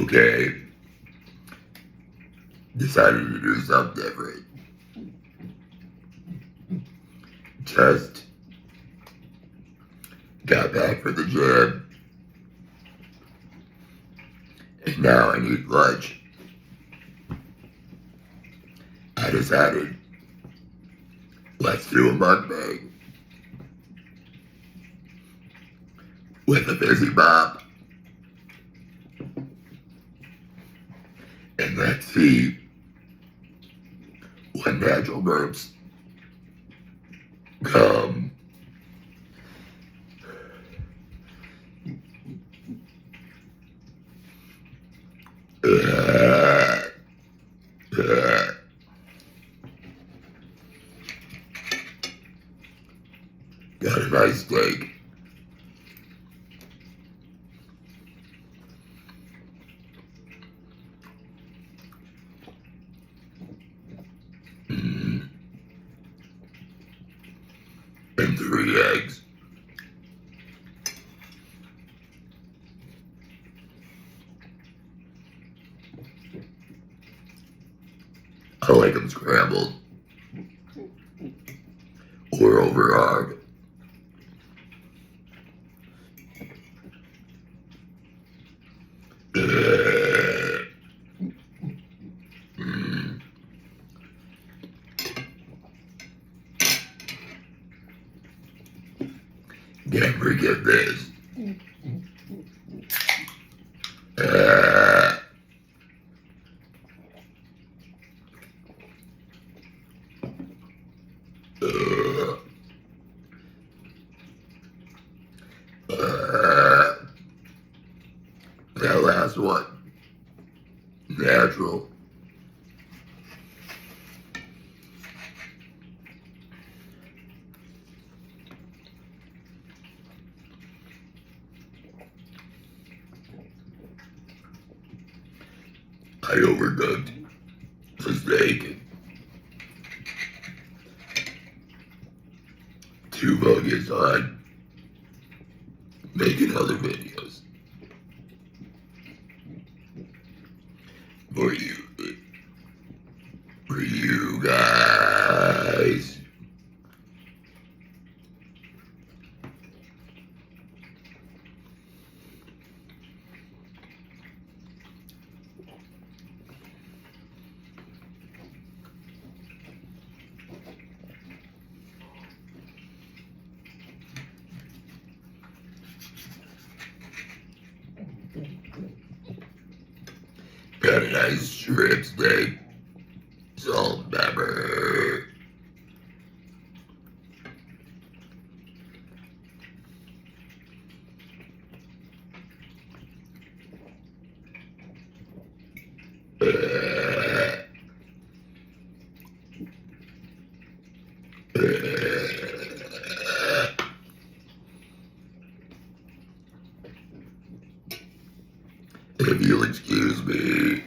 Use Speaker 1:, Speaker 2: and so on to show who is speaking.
Speaker 1: Okay, decided to do something different. Just got back from the gym, and now I need lunch. I decided, let's do a mukbang with a busy mom, and let's see what natural burps come. Uh, uh, got a nice steak. Mm, and 3 eggs. I like them scrambled or over hard. Mm. Can't forget this. Uh, uh, uh, that last one, natural. I overcooked the steak. 2 focus on making other videos for you guys. Got a nice strip steak, salt and pepper. If you'll excuse me.